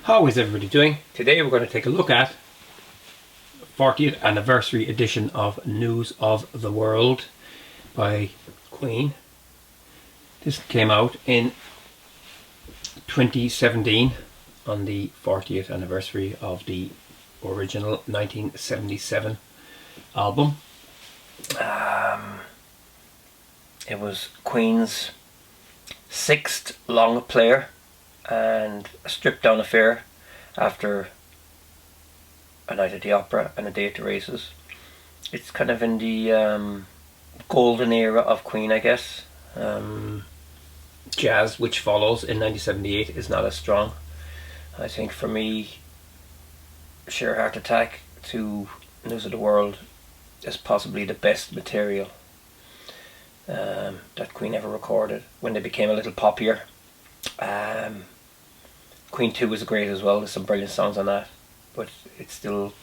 How is everybody doing? Today we're going to take a look at 40th anniversary edition of News of the World by Queen. This came out in 2017 on the 40th anniversary of the original 1977 album. It was Queen's sixth long player and a stripped down affair after a night at the opera and a day at the races. It's kind of in the golden era of Queen, I guess. Jazz, which follows in 1978, is not as strong. I think for me, Sheer Heart Attack to News of the World is possibly the best material that Queen ever recorded when they became a little poppier. Queen 2 was great as well. There's some brilliant songs on that, but it's still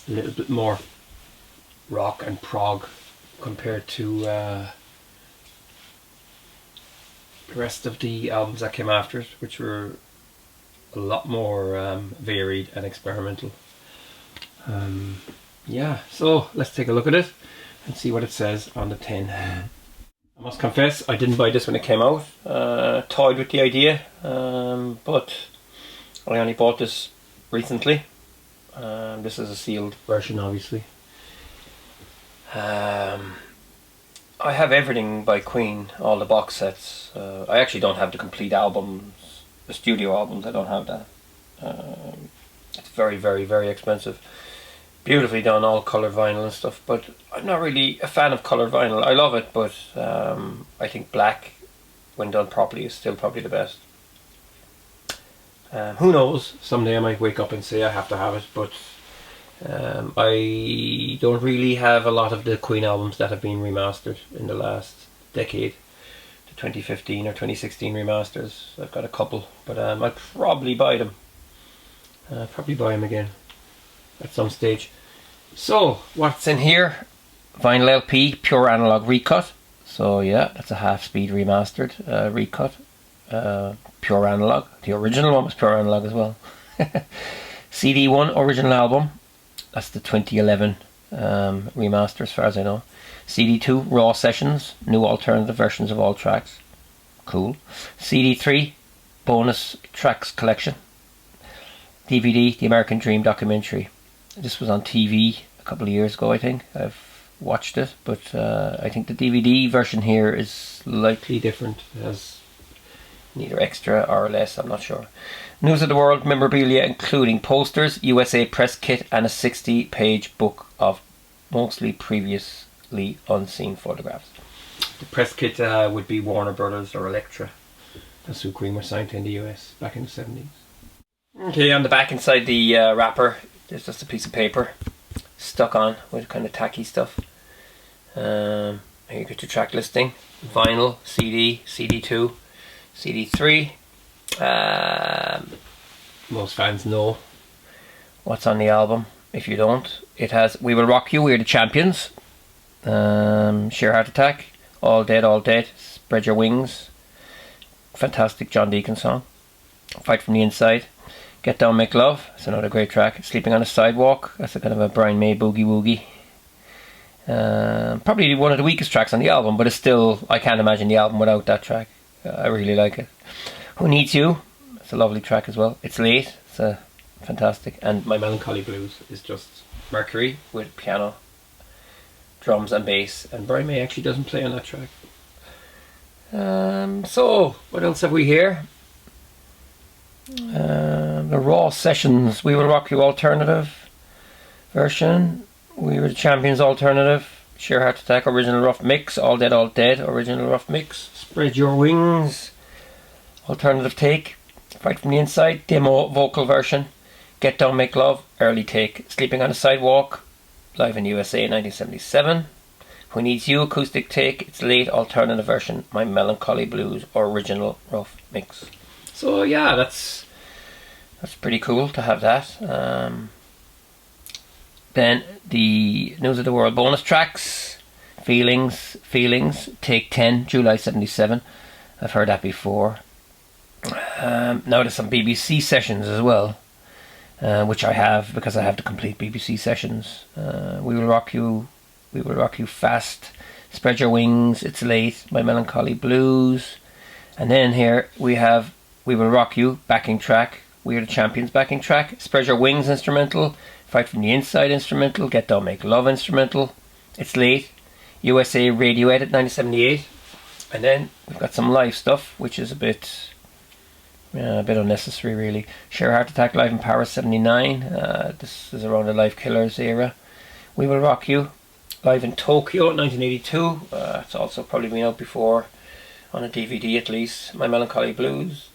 A little bit more rock and prog compared to the rest of the albums that came after it, which were a lot more varied and experimental. Yeah, so let's take a look at it and see what it says on the tin. I must confess, I didn't buy this when it came out. Toyed with the idea, but I only bought this recently. This is a sealed version, obviously. I have everything by Queen, all the box sets. I actually don't have the complete albums, the studio albums. I don't have that. It's very, very, very expensive. Beautifully done, all colour vinyl and stuff, but I'm not really a fan of colour vinyl. I love it, but I think black, when done properly, is still probably the best. Who knows, someday I might wake up and say I have to have it, but I don't really have a lot of the Queen albums that have been remastered in the last decade. The 2015 or 2016 remasters, I've got a couple, but I'll probably buy them. Probably buy them again at some stage. So, what's in here? Vinyl LP, pure analog recut. So yeah, that's a half speed remastered recut. Pure analog. The original one was pure analog as well. CD1 original album. That's the 2011 remaster as far as I know. CD2 raw sessions, new alternative versions of all tracks. Cool. CD3 bonus tracks collection. DVD, The American Dream documentary. This was on TV a couple of years ago, I think. I've watched it, but I think the DVD version here is slightly different. It has neither extra or less, I'm not sure. News of the World memorabilia, including posters, USA press kit, and a 60-page book of mostly previously unseen photographs. The press kit would be Warner Brothers or Elektra. That's who Queen were signed to in the US back in the 70s. Okay, on the back inside the wrapper, there's just a piece of paper stuck on with kind of tacky stuff. Here you get your track listing, vinyl, CD, CD2, CD3. Most fans know what's on the album. If you don't, it has We Will Rock You, We're the Champions, Sheer Heart Attack, All Dead, Spread Your Wings, fantastic John Deacon song, Fight From the Inside, Get Down Make Love, that's another great track, Sleeping on a Sidewalk, that's a kind of a Brian May boogie woogie. Probably one of the weakest tracks on the album, but it's still, I can't imagine the album without that track. I really like it. Who Needs You, it's a lovely track as well. It's Late, it's fantastic. And My Melancholy Blues is just Mercury with piano, drums and bass, and Brian May actually doesn't play on that track. So what else have we here? The raw sessions, We Will Rock You alternative version, We Were the Champions alternative, Sheer Heart Attack original rough mix, All Dead original rough mix, Spread Your Wings alternative take, Fight From the Inside demo vocal version, Get Down Make Love early take, Sleeping on a Sidewalk live in USA 1977, Who Needs You acoustic take, It's Late alternative version, My Melancholy Blues original rough mix. So yeah, that's pretty cool to have that. Then the News of the World bonus tracks, Feelings, Take 10, July 77. I've heard that before. Now there's some BBC sessions as well, which I have because I have the complete BBC sessions. We Will Rock You, We Will Rock You Fast, Spread Your Wings, It's Late, My Melancholy Blues. And then here we have We Will Rock You, backing track, We Are the Champions backing track, Spread Your Wings instrumental, Fight from the Inside instrumental, Get Down Make Love instrumental, It's Late, USA Radio Edit 1978. And then we've got some live stuff, which is a bit unnecessary really. Share Heart Attack live in Paris 79. This is around the Life Killers era. We Will Rock You live in Tokyo 1982. It's also probably been out before on a DVD at least. My Melancholy Blues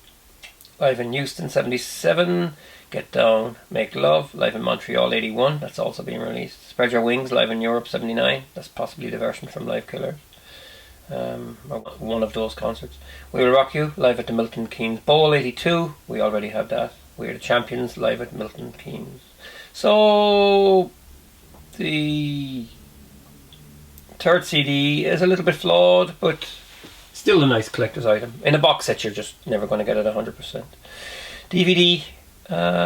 live in Houston 77. Get Down Make Love live in Montreal 81. That's also been released. Spread Your Wings live in Europe 79. That's possibly the version from Life Killers. One of those concerts. We Will Rock You live at the Milton Keynes Bowl 82. We already have that. We Are the Champions live at Milton Keynes. So the third CD is a little bit flawed, but still a nice collector's item. In a box set you're just never going to get it 100%. DVD,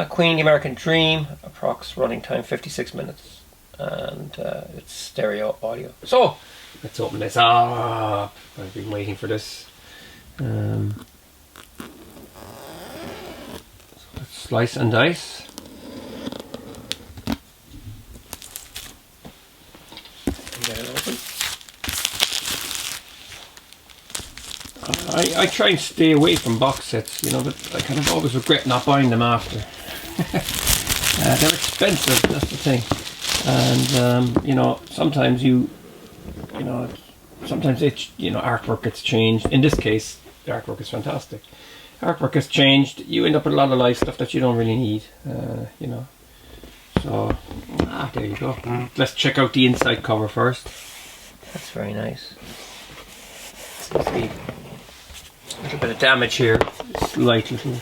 Queen The American Dream, approx running time 56 minutes, and it's stereo audio. So let's open this up. I've been waiting for this. So let's slice and dice. Get it open. I try and stay away from box sets, you know, but I kind of always regret not buying them after. They're expensive, that's the thing. And you know, sometimes sometimes artwork gets changed. In this case, the artwork is fantastic. Artwork has changed. You end up with a lot of live stuff that you don't really need. You know. So, there you go. Let's check out the inside cover first. That's very nice. Seems to be a little bit of damage here. Slight little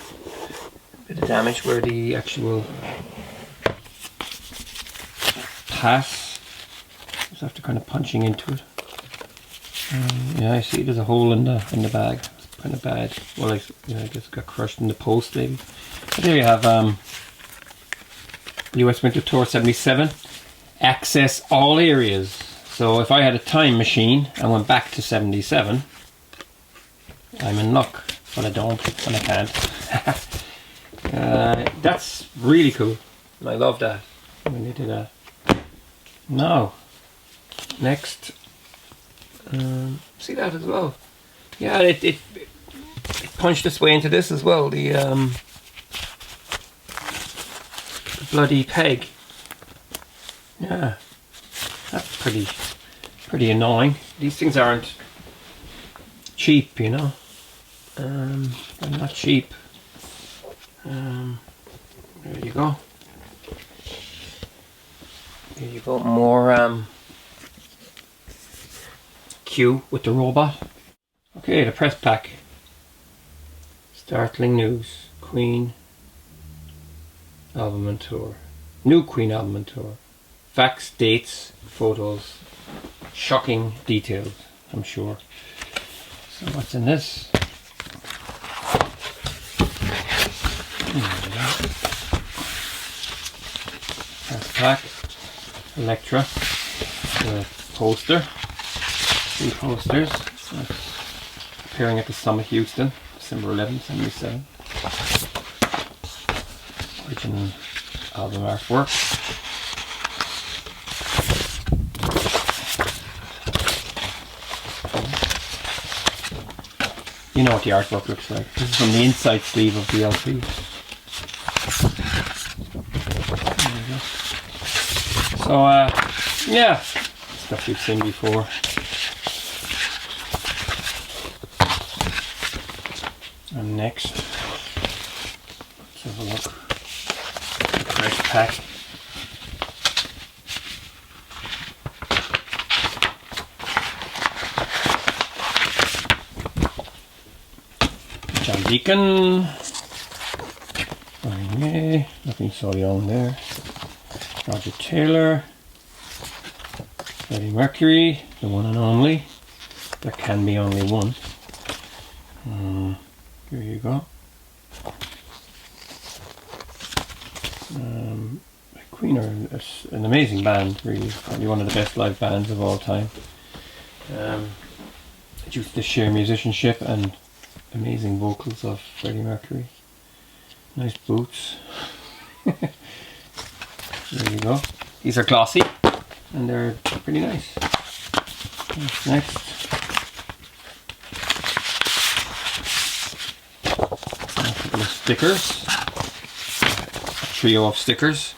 Bit of damage where the actual pass. Just after kind of punching into it. Yeah, I see there's a hole in the bag. It's kind of bad. Well, I guess it got crushed in the post maybe. But there you have US Winter Tour 77. Access all areas. So if I had a time machine and went back to 77, I'm in luck. But I don't, and I can't. That's really cool. I love that when they do that. Now, next. See that as well. Yeah, it punched its way into this as well. The bloody peg. Yeah, that's pretty annoying. These things aren't cheap, you know. They're not cheap. There you go. There you go. More Q with the robot. Okay, the press pack. Startling news. Queen album and tour. New Queen album and tour. Facts, dates, photos, shocking details, I'm sure. So what's in this? Press pack. Electra. The poster. 3 posters. That's appearing at the Summit Houston, December 11, 77. Original album artwork. You know what the artwork looks like. This is from the inside sleeve of the LP. There you go. So, yeah, stuff you've seen before. And next, let's have a look. The press pack. John Deacon. Okay, nothing so young there. Roger Taylor. Freddie Mercury, the one and only. There can be only one. Here you go. Queen are an amazing band, really. Probably one of the best live bands of all time. Due to the sheer musicianship and amazing vocals of Freddie Mercury. Nice boots. There you go. These are glossy and they're pretty nice. What's next? A couple of stickers. A trio of stickers.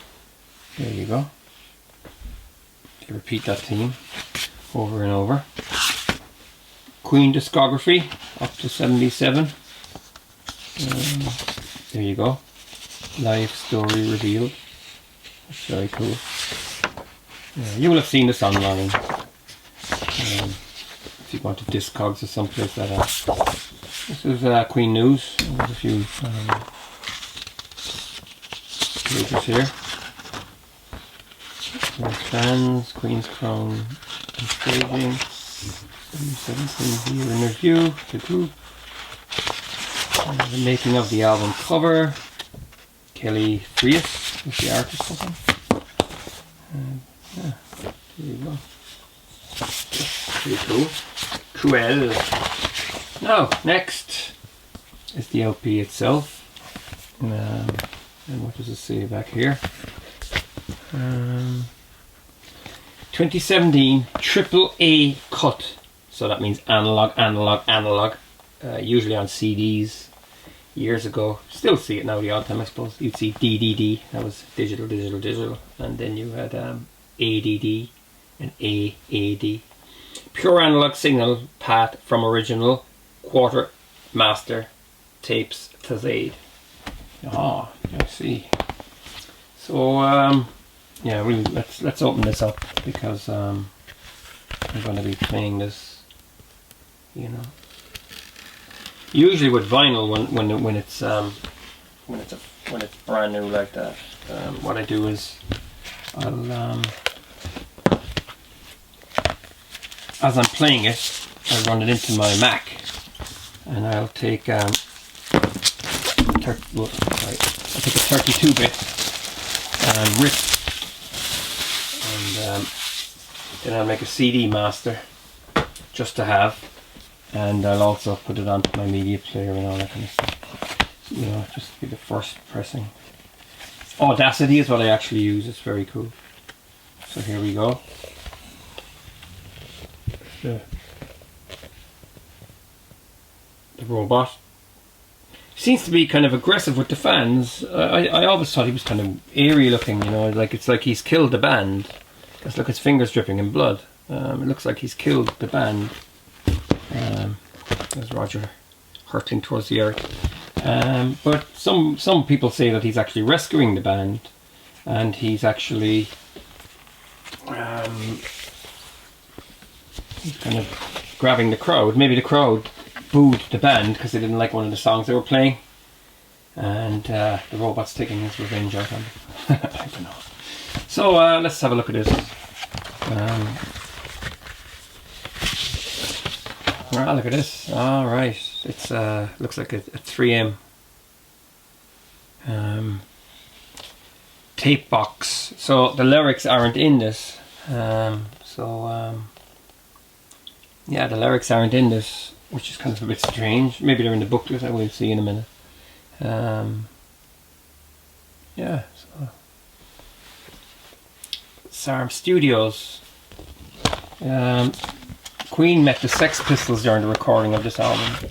There you go. You repeat that theme over and over. Queen discography up to 77. There you go. Live story revealed. That's very cool. You will have seen this online. If you go to Discogs or someplace like that. This is Queen news. There's a few pages here. Queen's fans, Queen's crown and staging. 17 year in review. The group. The making of the album cover. Kelly Frias is the artist, I think. Yeah, there you go. Pretty cool. Cruel. Now, next is the LP itself. And what does it say back here? 2017 triple A cut. So that means analog, analog, analog. Usually on CDs. Years ago, still see it now the odd time I suppose. You'd see DDD, that was digital, digital, digital, and then you had ADD and AAD. Pure analog signal path from original quarter master tapes to Zaid. Ah, I see. So yeah, really, let's open this up because I'm going to be playing this, you know. Usually with vinyl, when it's brand new like that, what I do is I'll as I'm playing it, I run it into my Mac, and I'll take I'll take a 32-bit RIP, and then I'll make a CD master just to have. And I'll also put it onto my media player and all that kind of stuff. You know, just be the first pressing. Audacity is what I actually use. It's very cool. So here we go. The robot seems to be kind of aggressive with the fans. I always thought he was kind of eerie looking. You know, like it's like he's killed the band. Because look, his fingers dripping in blood. It looks like he's killed the band. There's Roger hurtling towards the earth. But some people say that he's actually rescuing the band, and he's actually he's kind of grabbing the crowd. Maybe the crowd booed the band because they didn't like one of the songs they were playing, and the robot's taking his revenge out on them. I don't know. So let's have a look at this. Ah, look at this. All right, it's looks like a 3M tape box. So the lyrics aren't in this. Yeah, the lyrics aren't in this, which is kind of a bit strange. Maybe they're in the booklet. I will see in a minute. Yeah. So SARM Studios. Queen met the Sex Pistols during the recording of this album.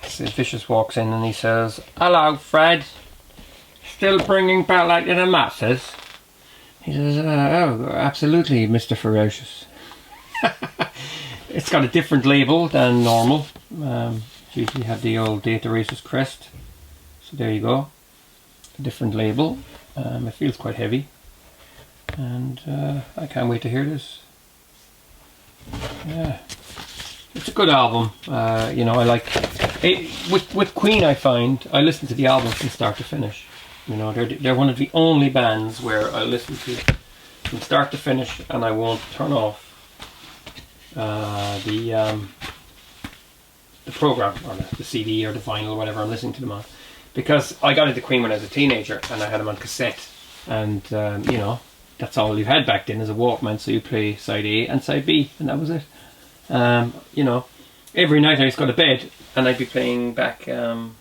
Sid Vicious walks in and he says, "Hello, Fred. Still bringing ballet to the masses?" He says, "Oh, absolutely, Mr. Ferocious." It's got a different label than normal. Usually have the old Data Racist crest. So there you go. A different label. It feels quite heavy. And I can't wait to hear this. Yeah, it's a good album. You know, I like it. With Queen, I find I listen to the album from start to finish. You know, they're one of the only bands where I listen to from start to finish and I won't turn off the the program or the CD or the vinyl or whatever I'm listening to them on, because I got into Queen when I was a teenager and I had them on cassette, and you know, that's all you had back then as a Walkman, so you play side A and side B, and that was it. You know, every night I used to go to bed and I'd be playing back a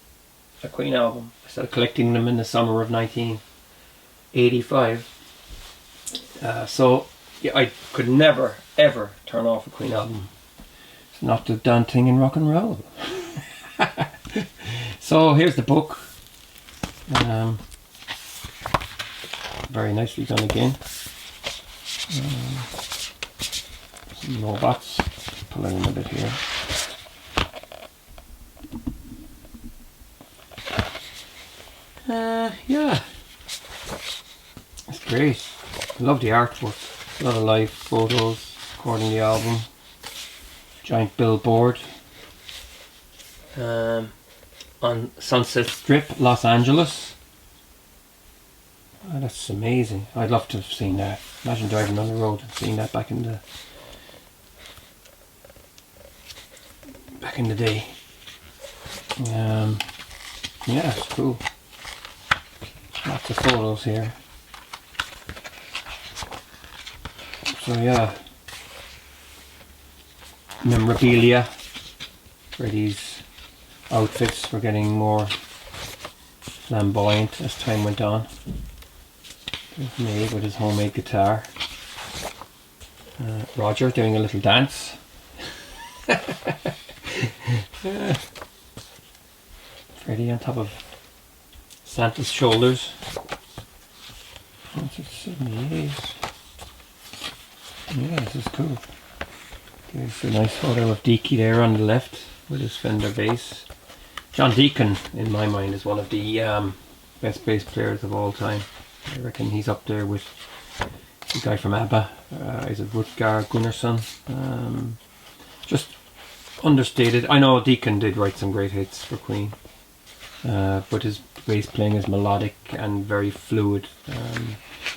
Queen album. I started collecting them in the summer of 1985. So yeah, I could never ever turn off a Queen album. It's not the done thing in rock and roll. So here's the book. Very nicely done again. Some robots. Pull in a bit here. Yeah, it's great. I love the artwork. A lot of live photos recording the album. Giant billboard on Sunset Strip, Los Angeles. Oh, that's amazing. I'd love to have seen that. Imagine driving on the road and seeing that back in the day. Yeah, it's cool. Lots of photos here. So yeah, memorabilia for these outfits were getting more flamboyant as time went on. There's Maeve with his homemade guitar. Roger doing a little dance. Freddie on top of Santa's shoulders. 1978. Yeah, this is cool. There's a nice photo of Deaky there on the left with his Fender bass. John Deacon, in my mind, is one of the best bass players of all time. I reckon he's up there with the guy from ABBA. Is it Rutger Gunnarsson? Just understated. I know Deacon did write some great hits for Queen, but his bass playing is melodic and very fluid.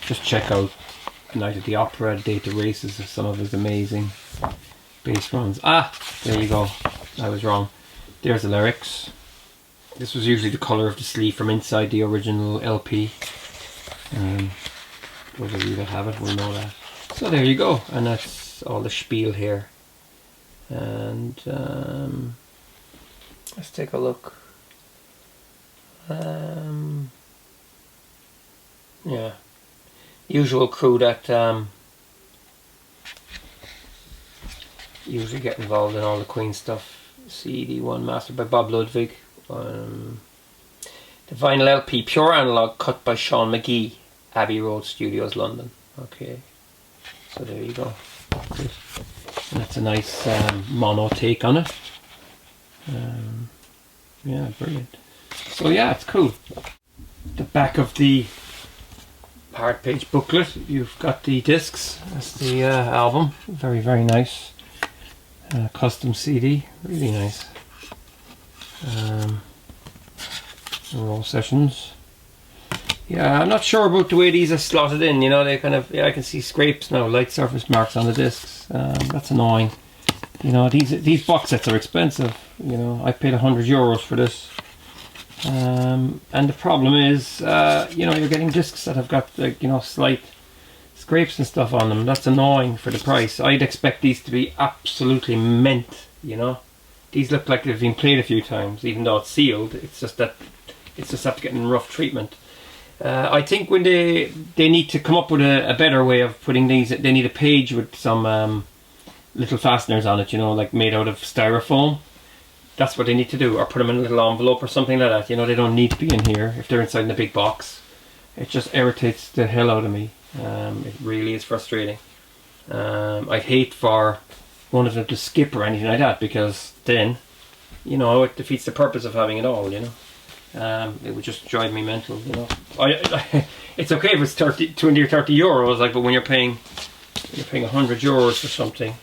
Just check out Night at the Opera, Date the Races, some of his amazing bass runs. There you go. I was wrong. There's the lyrics. This was usually the colour of the sleeve from inside the original LP. Those of you that have it will know that. So there you go, and that's all the spiel here. And let's take a look. Yeah, usual crew that usually get involved in all the Queen stuff. CD1 mastered by Bob Ludwig. The vinyl LP, pure analog, cut by Sean McGee, Abbey Road Studios, London. Okay, so there you go. And that's a nice mono take on it. Yeah, brilliant. So yeah, it's cool. The back of the hard page booklet, you've got the discs. That's the album. Very, very nice. Custom CD, really nice. Raw sessions. Yeah, I'm not sure about the way these are slotted in. You know, they kind of, yeah, I can see scrapes now, light surface marks on the discs. That's annoying. You know, these box sets are expensive. You know, I paid €100 for this. And the problem is, you know, you're getting discs that have got, like, you know, slight scrapes and stuff on them. That's annoying for the price. I'd expect these to be absolutely mint, you know. These look like they've been played a few times, even though it's sealed. It's just that it's just after getting rough treatment. I think when they need to come up with a better way of putting these, they need a page with some little fasteners on it, you know, like made out of styrofoam. That's what they need to do, or put them in a little envelope or something like that. You know, they don't need to be in here if they're inside in a big box. It just irritates the hell out of me. It really is frustrating. I'd hate for one of them to skip or anything like that, because then, you know, it defeats the purpose of having it all, you know. It would just drive me mental, you know. It's okay if it's 20 or 30 euros, like, but when you're paying €100 for something,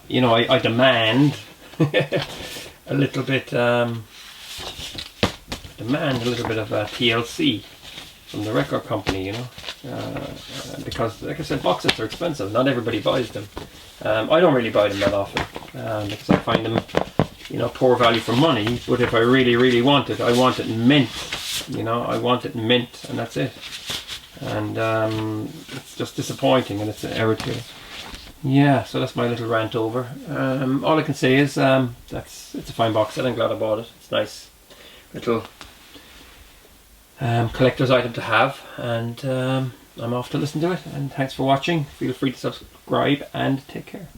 you know, I demand a little bit of TLC from the record company, you know, because like I said, box sets are expensive. Not everybody buys them. I don't really buy them that often because I find them, you know, poor value for money. But if I really, really want it, I want it mint. You know, I want it mint, and that's it. And it's just disappointing, and it's an error to it. Yeah, so that's my little rant over. All I can say is it's a fine box set. I'm glad I bought it. It's nice little collector's item to have, and I'm off to listen to it. And thanks for watching. Feel free to subscribe and take care.